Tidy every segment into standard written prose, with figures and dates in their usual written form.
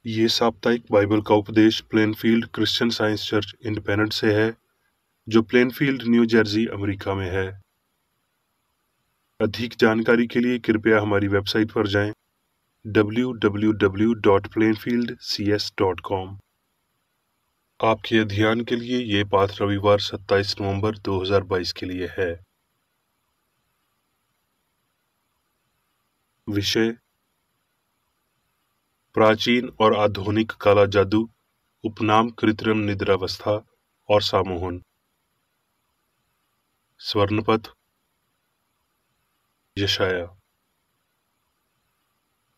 ये साप्ताहिक बाइबल का उपदेश Plainfield Christian science church independent से है, जो प्लेनफील्ड, न्यू जर्सी, अमेरिका में है। अधिक जानकारी के लिए कृपया हमारी वेबसाइट पर जाएं www.plainfieldcs.com। आपके ध्यान के लिए ये पाठ रविवार 27 नवंबर 2022 के लिए है। विषय: प्राचीन और आधुनिक काला जादू, उपनाम कृत्रिम निद्रावस्था और सामोहन। स्वर्णपथ यशाया।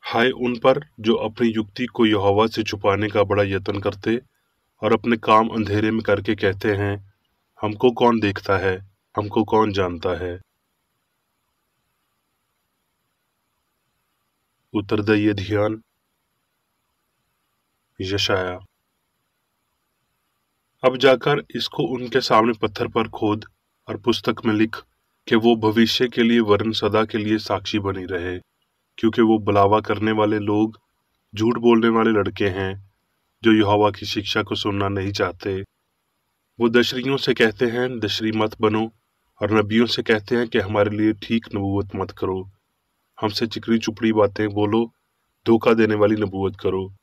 हाय उन पर जो अपनी युक्ति को यहोवा से छुपाने का बड़ा यत्न करते और अपने काम अंधेरे में करके कहते हैं, हमको कौन देखता है, हमको कौन जानता है। उत्तरदायी ध्यान। यशाया। अब जाकर इसको उनके सामने पत्थर पर खोद और पुस्तक में लिख कि वो भविष्य के लिए वरन सदा के लिए साक्षी बनी रहे, क्योंकि वो बुलावा करने वाले लोग झूठ बोलने वाले लड़के हैं जो यहोवा की शिक्षा को सुनना नहीं चाहते। वो दशरियों से कहते हैं, दशरी मत बनो, और नबियों से कहते हैं कि हमारे लिए ठीक नबूवत मत करो। हमसे चिकनी चुपड़ी बातें बोलो, धोखा देने वाली नबूवत करो।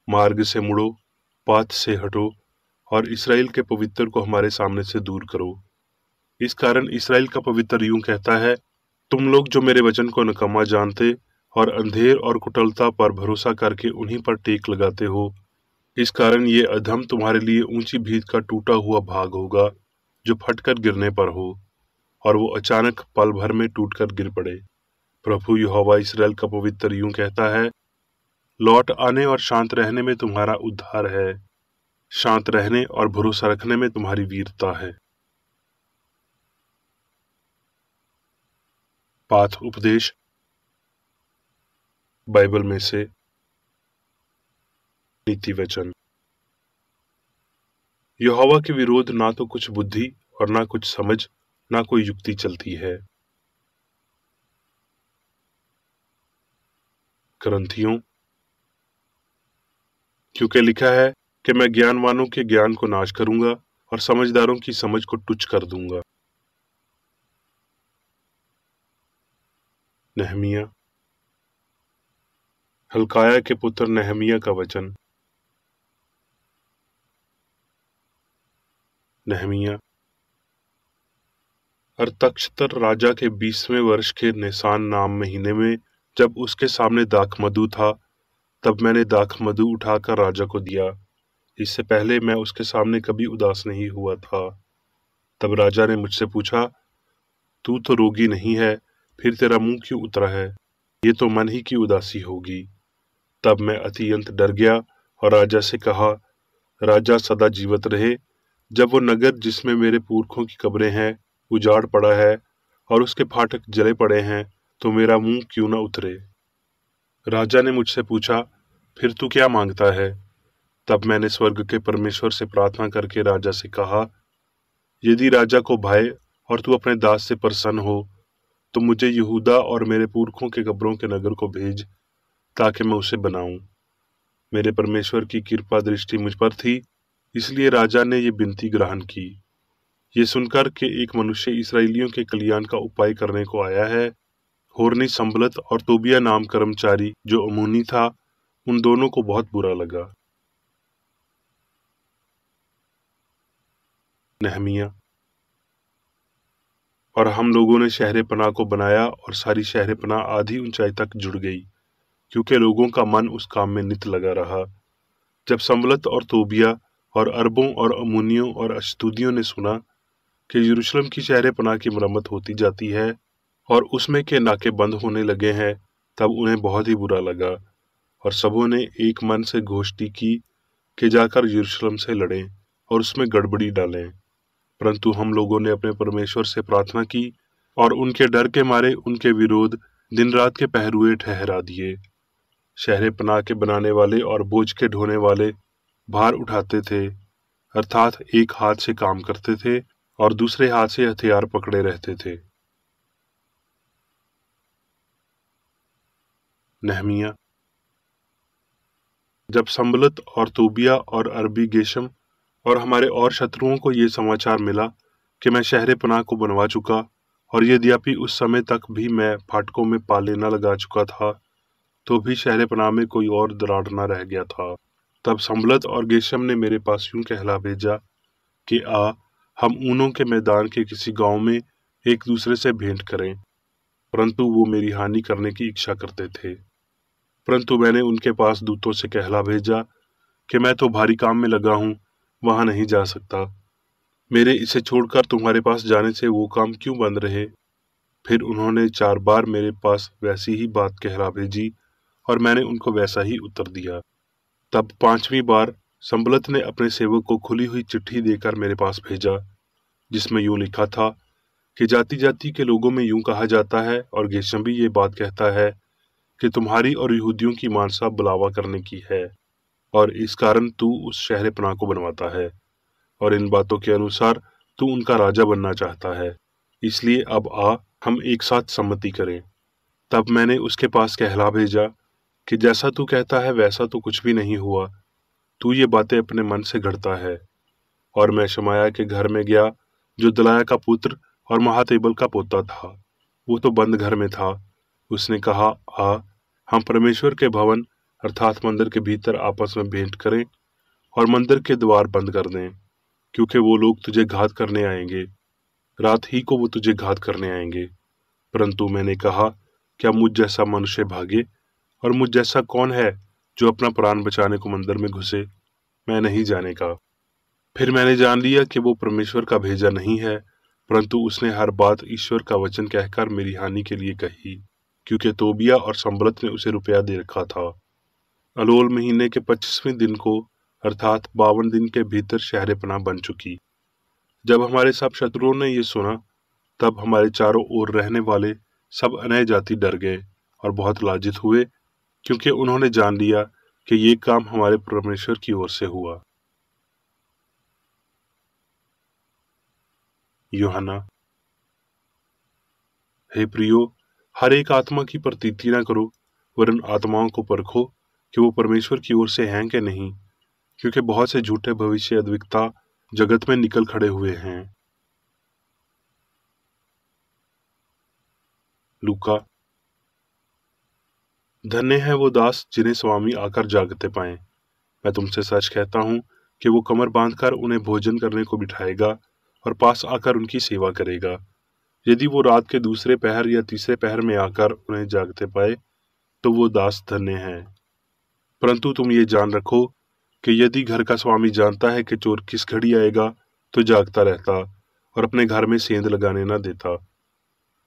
मार्ग से मुड़ो, पाथ से हटो, और इसराइल के पवित्र को हमारे सामने से दूर करो। इस कारण इसराइल का पवित्र यूं कहता है, तुम लोग जो मेरे वचन को नकम्मा जानते और अंधेर और कुटिलता पर भरोसा करके उन्हीं पर टेक लगाते हो, इस कारण ये अधम तुम्हारे लिए ऊंची भीत का टूटा हुआ भाग होगा जो फटकर गिरने पर हो, और वो अचानक पल भर में टूटकर गिर पड़े। प्रभु यहोवा इस्राएल का पवित्र यूं कहता है, लौट आने और शांत रहने में तुम्हारा उद्धार है, शांत रहने और भरोसा रखने में तुम्हारी वीरता है। पाठ उपदेश बाइबल में से नीति वचन। यहोवा के विरोध ना तो कुछ बुद्धि और ना कुछ समझ, ना कोई युक्ति चलती है। ग्रंथियों, क्योंकि लिखा है कि मैं ज्ञानवानों के ज्ञान को नाश करूंगा और समझदारों की समझ को तुच्छ कर दूंगा। नहमिया। हल्काया के पुत्र नहमिया का वचन। नहमिया। अरतक्षतर राजा के 20वें वर्ष के निसान नाम महीने में जब उसके सामने दाखमधु था, तब मैंने दाखमधु उठाकर राजा को दिया। इससे पहले मैं उसके सामने कभी उदास नहीं हुआ था। तब राजा ने मुझसे पूछा, तू तो रोगी नहीं है, फिर तेरा मुंह क्यों उतरा है? ये तो मन ही की उदासी होगी। तब मैं अत्यंत डर गया और राजा से कहा, राजा सदा जीवित रहे। जब वो नगर जिसमें मेरे पुरखों की कब्रें हैं उजाड़ पड़ा है और उसके फाटक जले पड़े हैं, तो मेरा मुंह क्यों न उतरे? राजा ने मुझसे पूछा, फिर तू क्या मांगता है? तब मैंने स्वर्ग के परमेश्वर से प्रार्थना करके राजा से कहा, यदि राजा को भय और तू अपने दास से प्रसन्न हो, तो मुझे यहूदा और मेरे पुरखों के कब्रों के नगर को भेज, ताकि मैं उसे बनाऊं। मेरे परमेश्वर की कृपा दृष्टि मुझ पर थी, इसलिए राजा ने ये विनती ग्रहण की। ये सुनकर कि एक मनुष्य इसराइलियों के कल्याण का उपाय करने को आया है, होरनी संबलत और तोबिया नाम कर्मचारी जो अमोनी था, उन दोनों को बहुत बुरा लगा। नहमिया। और हम लोगों ने शहर पनाह को बनाया और सारी शहर पनाह आधी ऊंचाई तक जुड़ गई, क्योंकि लोगों का मन उस काम में नित लगा रहा। जब संबलत और तोबिया और अरबों और अमोनियों और अश्दूदियों ने सुना कि यरूशलेम की शहर पनाह की मरम्मत होती जाती है और उसमें के नाके बंद होने लगे हैं, तब उन्हें बहुत ही बुरा लगा, और सबों ने एक मन से घोषणा की कि जाकर यरूशलेम से लड़ें और उसमें गड़बड़ी डालें। परंतु हम लोगों ने अपने परमेश्वर से प्रार्थना की और उनके डर के मारे उनके विरोध दिन रात के पहरुए ठहरा दिए। शहर पनाह के बनाने वाले और बोझ के ढोने वाले भार उठाते थे, अर्थात एक हाथ से काम करते थे और दूसरे हाथ से हथियार पकड़े रहते थे। नहमिया। जब संबलत और तोबिया और अरबी गेशम और हमारे और शत्रुओं को ये समाचार मिला कि मैं शहर पनाह को बनवा चुका और यद्यपि उस समय तक भी मैं फाटकों में पाले न लगा चुका था, तो भी शहर पनाह में कोई और दरार न रह गया था। तब संबलत और गेशम ने मेरे पास यूं कहला भेजा कि आ, हम ऊनों के मैदान के किसी गांव में एक दूसरे से भेंट करें, परंतु वो मेरी हानि करने की इच्छा करते थे। परंतु मैंने उनके पास दूतों से कहला भेजा कि मैं तो भारी काम में लगा हूं, वहां नहीं जा सकता। मेरे इसे छोड़कर तुम्हारे पास जाने से वो काम क्यों बंद रहे? फिर उन्होंने 4 बार मेरे पास वैसी ही बात कहला भेजी और मैंने उनको वैसा ही उत्तर दिया। तब 5वीं बार संबलत ने अपने सेवक को खुली हुई चिट्ठी देकर मेरे पास भेजा, जिसमें यूं लिखा था कि जाति जाति के लोगों में यूं कहा जाता है और गेशम भी ये बात कहता है कि तुम्हारी और यहूदियों की मानसा बुलावा करने की है, और इस कारण तू उस शहर पनाह को बनवाता है, और इन बातों के अनुसार तू उनका राजा बनना चाहता है। इसलिए अब आ, हम एक साथ सम्मति करें। तब मैंने उसके पास कहला भेजा कि जैसा तू कहता है वैसा तो कुछ भी नहीं हुआ, तू ये बातें अपने मन से गढ़ता है। और मैं शमाया के घर में गया, जो दलाया का पुत्र और महातेबल का पोता था। वो तो बंद घर में था। उसने कहा, आ, हम परमेश्वर के भवन अर्थात मंदिर के भीतर आपस में भेंट करें और मंदिर के द्वार बंद कर दें, क्योंकि वो लोग तुझे घात करने आएंगे। रात ही को वो तुझे घात करने आएंगे। परंतु मैंने कहा, क्या मुझ जैसा मनुष्य भागे? और मुझ जैसा कौन है जो अपना प्राण बचाने को मंदिर में घुसे? मैं नहीं जाने का। फिर मैंने जान लिया कि वो परमेश्वर का भेजा नहीं है, परंतु उसने हर बात ईश्वर का वचन कहकर मेरी हानि के लिए कही, क्योंकि तोबिया और संबलत ने उसे रुपया दे रखा था। अलोल महीने के 25वें दिन को अर्थात 52 दिन के भीतर शहर पनाह बन चुकी। जब हमारे सब शत्रुओं ने ये सुना, तब हमारे चारों ओर रहने वाले सब अनय जाति डर गए और बहुत लाजित हुए, क्योंकि उन्होंने जान लिया कि ये काम हमारे परमेश्वर की ओर से हुआ। यूहन्ना। हे प्रियो, हर एक आत्मा की प्रतीति न करो, वरन आत्माओं को परखो कि वो परमेश्वर की ओर से हैं कि नहीं, क्योंकि बहुत से झूठे भविष्य अद्विकता जगत में निकल खड़े हुए हैं। लूका। धन्य है वो दास जिन्हें स्वामी आकर जागते पाएं। मैं तुमसे सच कहता हूं कि वो कमर बांधकर उन्हें भोजन करने को बिठाएगा और पास आकर उनकी सेवा करेगा। यदि वो रात के दूसरे पहर या तीसरे पहर में आकर उन्हें जागते पाए, तो वो दास धन्य है। परंतु तुम ये जान रखो कि यदि घर का स्वामी जानता है कि चोर किस घड़ी आएगा, तो जागता रहता और अपने घर में सेंध लगाने न देता।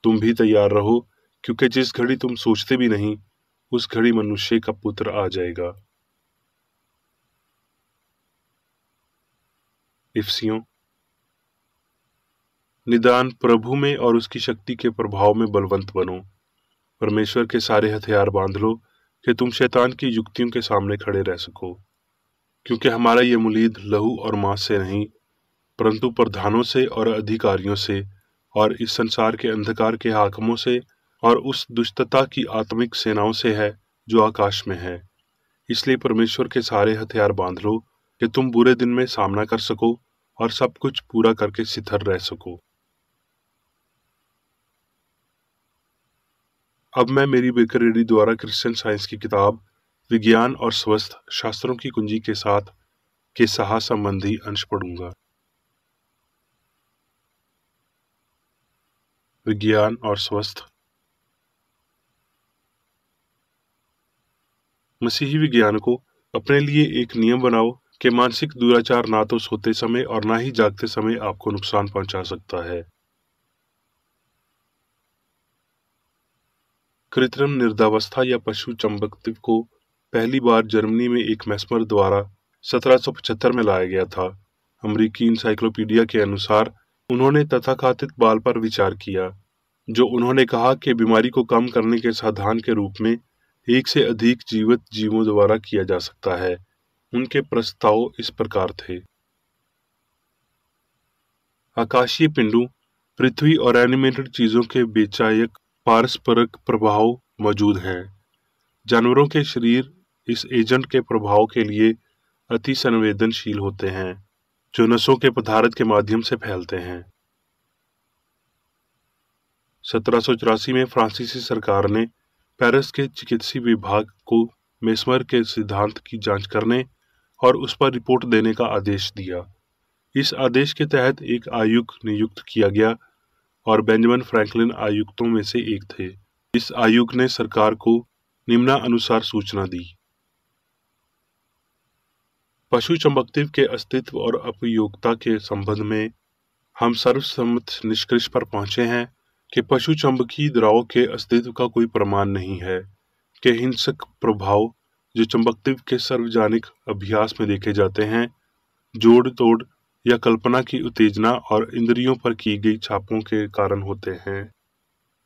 तुम भी तैयार रहो, क्योंकि जिस घड़ी तुम सोचते भी नहीं, उस घड़ी मनुष्य का पुत्र आ जाएगा। इफिसियों। निदान प्रभु में और उसकी शक्ति के प्रभाव में बलवंत बनो। परमेश्वर के सारे हथियार बांध लो कि तुम शैतान की युक्तियों के सामने खड़े रह सको, क्योंकि हमारा ये मुलीद लहू और मांस से नहीं, परंतु प्रधानों से और अधिकारियों से और इस संसार के अंधकार के हाकिमों से और उस दुष्टता की आत्मिक सेनाओं से है जो आकाश में है। इसलिए परमेश्वर के सारे हथियार बांध लो कि तुम बुरे दिन में सामना कर सको और सब कुछ पूरा करके स्थिर रह सको। अब मैं मेरी बेकरेडी द्वारा क्रिश्चियन साइंस की किताब विज्ञान और स्वस्थ शास्त्रों की कुंजी के साथ के सहा संबंधी अंश पढ़ूंगा। विज्ञान और स्वस्थ। मसीही विज्ञान को अपने लिए एक नियम बनाओ कि मानसिक दुराचार ना तो सोते समय और ना ही जागते समय आपको नुकसान पहुंचा सकता है। कृत्रिम निर्दावस्था या पशु चंबकत्व को पहली बार जर्मनी में एक मैस्मर द्वारा 1775 में लाया गया था। अमेरिकी इंसाइक्लोपीडिया के अनुसार उन्होंने तथाकथित बाल पर विचार किया, जो उन्होंने कहा कि बीमारी को कम करने के साधन के रूप में एक से अधिक जीवित जीवों द्वारा किया जा सकता है। उनके प्रस्ताव इस प्रकार थे। आकाशीय पिंडों, पृथ्वी और एनिमेटेड चीजों के बेचायक पारस्परिक प्रभाव मौजूद हैं। जानवरों के शरीर इस एजेंट के प्रभाव के लिए अति संवेदनशील होते हैं, जो नसों के पदार्थ के माध्यम से फैलते हैं। 1784 में फ्रांसीसी सरकार ने पेरिस के चिकित्सीय विभाग को मेस्मर के सिद्धांत की जांच करने और उस पर रिपोर्ट देने का आदेश दिया। इस आदेश के तहत एक आयुक्त नियुक्त किया गया और बेंजामिन फ्रैंकलिन आयुक्तों में से एक थे। इस आयुक्त ने सरकार को निम्नानुसार सूचना दी। पशु चंबकत्व के अस्तित्व और उपयोगिता के संबंध में हम सर्वसम्मत निष्कर्ष पर पहुंचे हैं कि पशु चंबकीय द्रव के अस्तित्व का कोई प्रमाण नहीं है कि हिंसक प्रभाव जो चंबकत्व के सार्वजनिक अभ्यास में देखे जाते हैं, जोड़ तोड़ या कल्पना की उत्तेजना और इंद्रियों पर की गई छापों के कारण होते हैं,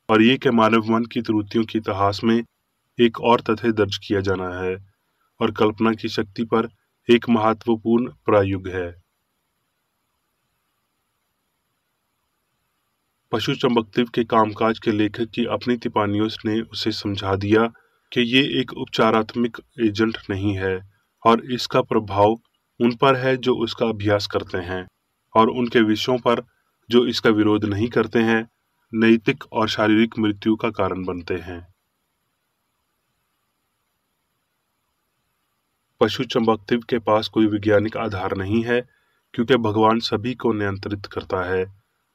और ये कि मानव मन की त्रुटियों के इतिहास में एक और तथ्य दर्ज किया जाना है और कल्पना की शक्ति पर एक महत्वपूर्ण प्रयोग है। पशु चंबकत्व के कामकाज के लेखक की अपनी टिप्पणियों ने उसे समझा दिया कि ये एक उपचारात्मक एजेंट नहीं है और इसका प्रभाव उन पर है जो उसका अभ्यास करते हैं, और उनके विषयों पर जो इसका विरोध नहीं करते हैं नैतिक और शारीरिक मृत्यु का कारण बनते हैं। पशु चंबकत्व के पास कोई वैज्ञानिक आधार नहीं है, क्योंकि भगवान सभी को नियंत्रित करता है,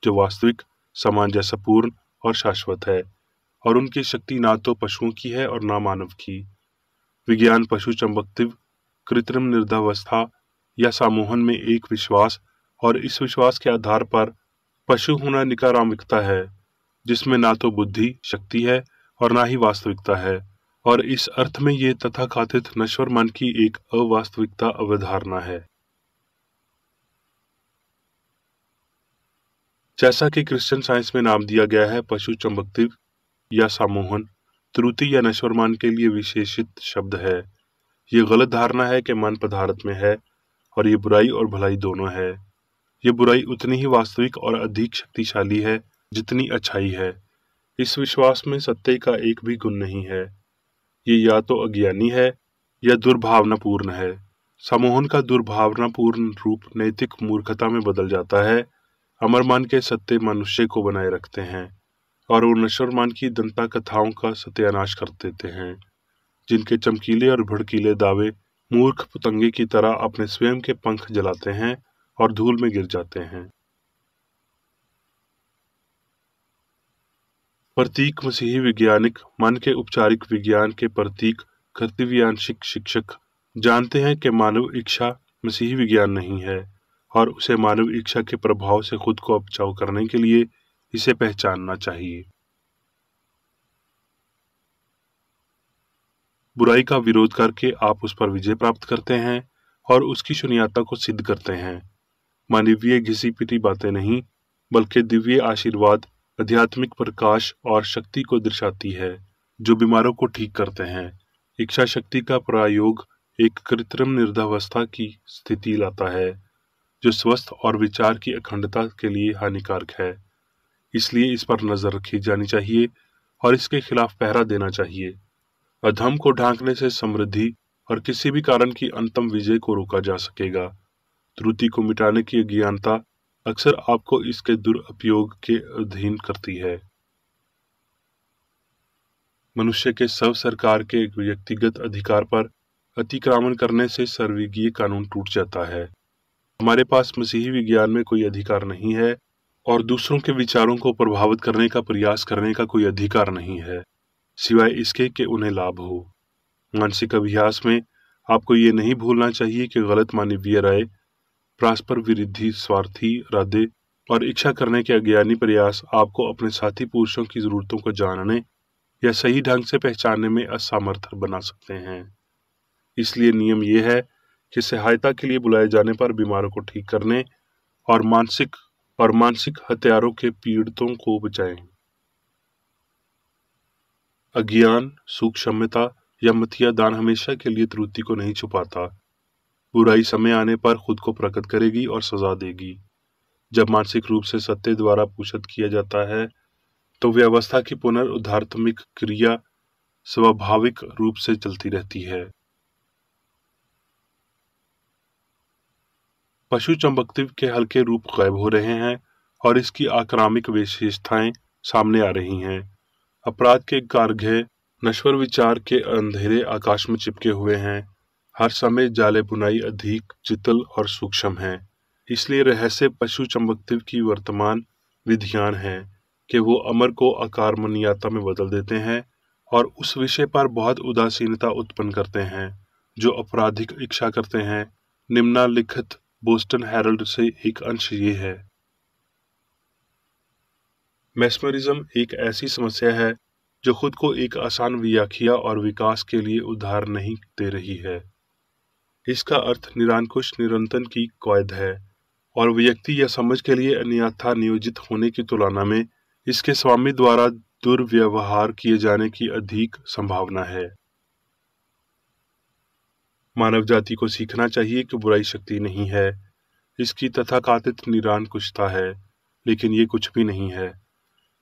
जो वास्तविक, सामंजस्यपूर्ण और शाश्वत है, और उनकी शक्ति ना तो पशुओं की है और ना मानव की। विज्ञान पशु चंबकत्व, कृत्रिम निर्धावस्था या सम्मोहन में एक विश्वास और इस विश्वास के आधार पर पशु होना निकारात्मकता है, जिसमें ना तो बुद्धि शक्ति है और ना ही वास्तविकता है, और इस अर्थ में ये तथाकथित नश्वर मन की एक अवास्तविकता अवधारणा है। जैसा कि क्रिश्चियन साइंस में नाम दिया गया है, पशु चंबकत्व या सम्मोहन त्रुटि या नश्वर मन के लिए विशेषित शब्द है। ये गलत धारणा है कि मन पदार्थ में है और ये बुराई और भलाई दोनों है। ये बुराई उतनी ही वास्तविक और अधिक शक्तिशाली है जितनी अच्छाई है। इस विश्वास में सत्य का एक भी गुण नहीं है। ये या तो अज्ञानी है या दुर्भावनापूर्ण है। सम्मोहन का दुर्भावनापूर्ण रूप नैतिक मूर्खता में बदल जाता है। अमर मन के सत्य मनुष्य को बनाए रखते हैं और वो नश्वर मन की दंता कथाओं का सत्यानाश कर देते हैं, जिनके चमकीले और भड़कीले दावे मूर्ख पतंगे की तरह अपने स्वयं के पंख जलाते हैं और धूल में गिर जाते हैं। प्रतीक मसीही वैज्ञानिक मन के औपचारिक विज्ञान के प्रतीक कर्तव्यान्शिक शिक्षक जानते हैं कि मानव इच्छा मसीही विज्ञान नहीं है और उसे मानव इच्छा के प्रभाव से खुद को बचाव करने के लिए इसे पहचानना चाहिए। बुराई का विरोध करके आप उस पर विजय प्राप्त करते हैं और उसकी शून्यता को सिद्ध करते हैं। मानवीय घिसी पिटी बातें नहीं, बल्कि दिव्य आशीर्वाद, आध्यात्मिक प्रकाश और शक्ति को दर्शाती है, जो बीमारों को ठीक करते हैं। इच्छा शक्ति का प्रयोग एक कृत्रिम निर्धावस्था की स्थिति लाता है, जो स्वस्थ और विचार की अखंडता के लिए हानिकारक है। इसलिए इस पर नजर रखी जानी चाहिए और इसके खिलाफ पहरा देना चाहिए। अधम को ढांकने से समृद्धि और किसी भी कारण की अंतम विजय को रोका जा सकेगा। त्रुटि को मिटाने की अज्ञानता अक्सर आपको इसके दुरुपयोग के अधीन करती है। मनुष्य के स्व सरकार के व्यक्तिगत अधिकार पर अतिक्रमण करने से सर्वज्ञीय कानून टूट जाता है। हमारे पास मसीही विज्ञान में कोई अधिकार नहीं है और दूसरों के विचारों को प्रभावित करने का प्रयास करने का कोई अधिकार नहीं है, सिवाय इसके कि उन्हें लाभ हो। मानसिक अभ्यास में आपको ये नहीं भूलना चाहिए कि गलत मानवीय राय, परस्पर विरोधी स्वार्थी इरादे और इच्छा करने के अज्ञानी प्रयास आपको अपने साथी पुरुषों की जरूरतों को जानने या सही ढंग से पहचानने में असमर्थ बना सकते हैं। इसलिए नियम यह है कि सहायता के लिए बुलाए जाने पर बीमारों को ठीक करने और मानसिक हत्यारों के पीड़ितों को बचाएं। अज्ञान, सूक्ष्मता या मथिया दान हमेशा के लिए त्रुटि को नहीं छुपाता। बुराई समय आने पर खुद को प्रकट करेगी और सजा देगी। जब मानसिक रूप से सत्य द्वारा पोषित किया जाता है तो व्यवस्था की पुनरुद्धारात्मक क्रिया स्वाभाविक रूप से चलती रहती है। पशु चंबकत्व के हल्के रूप गायब हो रहे हैं और इसकी आक्रामक विशेषताएं सामने आ रही हैं। अपराध के कारघे नश्वर विचार के अंधेरे आकाश में चिपके हुए हैं। हर समय जाले बुनाई अधिक जितल और सूक्ष्म है। इसलिए रहस्य पशु चंबकत्व की वर्तमान विधियान है कि वो अमर को अकार्मणीयता में बदल देते हैं और उस विषय पर बहुत उदासीनता उत्पन्न करते हैं जो आपराधिक इच्छा करते हैं। निम्नलिखित बोस्टन हेरल्ड से एक अंश ये है। मेस्मरिज्म एक ऐसी समस्या है जो खुद को एक आसान व्याख्या और विकास के लिए उधार नहीं दे रही है। इसका अर्थ निरंकुश निरंतर की कौद है और व्यक्ति या समझ के लिए अन्यथा नियोजित होने की तुलना में इसके स्वामी द्वारा दुर्व्यवहार किए जाने की अधिक संभावना है। मानव जाति को सीखना चाहिए कि बुराई शक्ति नहीं है, इसकी तथाकथित निरंकुशता है, लेकिन ये कुछ भी नहीं है।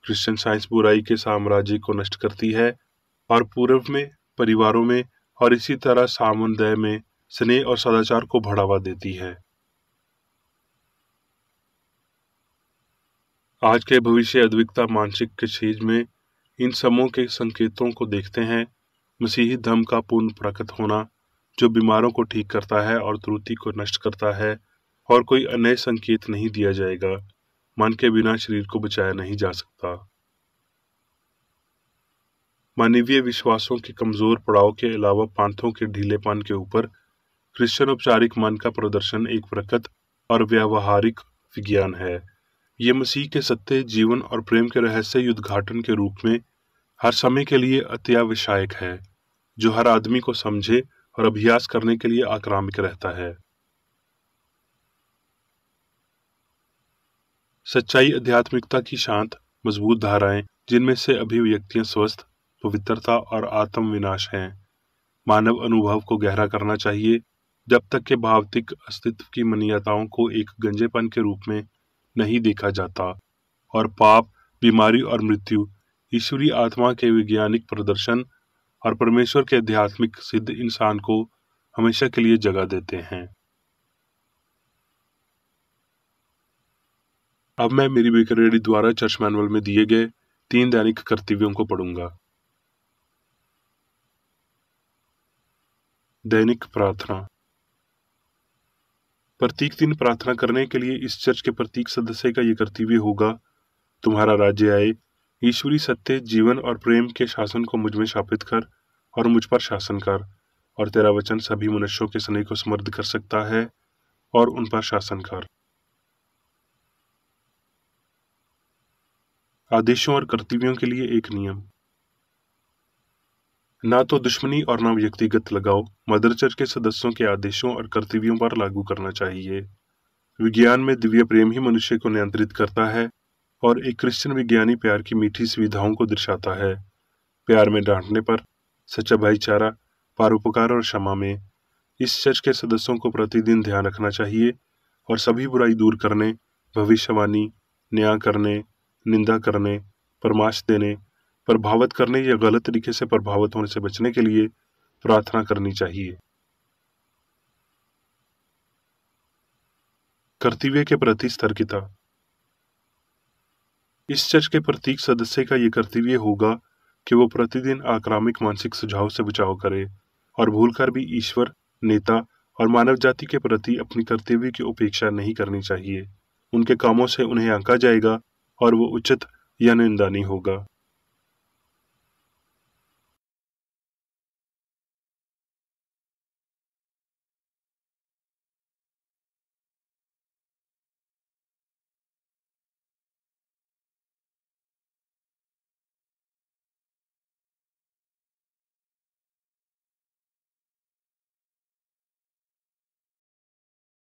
क्रिश्चियन साइंस बुराई के साम्राज्य को नष्ट करती है और पूर्व में, परिवारों में और इसी तरह सामुदाय में स्नेह और सदाचार को बढ़ावा देती है। आज के भविष्य अद्विकता मानसिक क्षेत्र में इन समूह के संकेतों को देखते हैं। मसीही धर्म का पूर्ण प्रकट होना जो बीमारों को ठीक करता है और त्रुटि को नष्ट करता है, और कोई अन्य संकेत नहीं दिया जाएगा। मन के बिना शरीर को बचाया नहीं जा सकता। मानवीय विश्वासों के कमजोर पड़ाव के अलावा पांथों के ढीलेपन के ऊपर क्रिश्चियन औपचारिक मन का प्रदर्शन एक प्रकट और व्यावहारिक विज्ञान है। ये मसीह के सत्य, जीवन और प्रेम के रहस्य उद्घाटन के रूप में हर समय के लिए अत्यावश्यक है, जो हर आदमी को समझे और अभ्यास करने के लिए आक्रामक रहता है। सच्चाई आध्यात्मिकता की शांत, मजबूत धाराएं जिनमें से अभिव्यक्तियां स्वस्थ, पवित्रता और आत्म विनाश हैं। मानव अनुभव को गहरा करना चाहिए जब तक कि भौतिक अस्तित्व की मान्यताओं को एक गंजेपन के रूप में नहीं देखा जाता और पाप, बीमारी और मृत्यु ईश्वरीय आत्मा के वैज्ञानिक प्रदर्शन और परमेश्वर के आध्यात्मिक सिद्ध इंसान को हमेशा के लिए जगा देते हैं। अब मैं मेरी बेकर रेडी द्वारा चर्च मैनुअल में दिए गए 3 दैनिक कर्तव्यों को पढ़ूंगा। दैनिक प्रार्थना। प्रत्येक दिन प्रार्थना करने के लिए इस चर्च के प्रत्येक सदस्य का यह कर्तव्य होगा, तुम्हारा राज्य आए, ईश्वरीय सत्य, जीवन और प्रेम के शासन को मुझ में स्थापित कर और मुझ पर शासन कर, और तेरा वचन सभी मनुष्यों के स्नेह को समृद्ध कर सकता है और उन पर शासन कर। आदेशों और कर्तव्यों के लिए एक नियम। ना तो दुश्मनी और ना व्यक्तिगत लगाव मदर चर्च के सदस्यों के आदेशों और कर्तव्यों पर लागू करना चाहिए। विज्ञान में दिव्य प्रेम ही मनुष्य को नियंत्रित करता है और एक क्रिश्चियन विज्ञानी प्यार की मीठी सुविधाओं को दर्शाता है। प्यार में डांटने पर, सच्चा भाईचारा, परोपकार और क्षमा में। इस चर्च के सदस्यों को प्रतिदिन ध्यान रखना चाहिए और सभी बुराई दूर करने, भविष्यवाणी, न्याय करने, निंदा करने, परामर्श देने, प्रभावित करने या गलत तरीके से प्रभावित होने से बचने के लिए प्रार्थना करनी चाहिए। कर्तव्य के प्रति सतर्कता। इस चर्च के प्रत्येक सदस्य का यह कर्तव्य होगा कि वो प्रतिदिन आक्रामक मानसिक सुझाव से बचाव करे और भूलकर भी ईश्वर, नेता और मानव जाति के प्रति अपनी कर्तव्य की उपेक्षा नहीं करनी चाहिए। उनके कामों से उन्हें आंका जाएगा और वो उचित या निंदनीय होगा।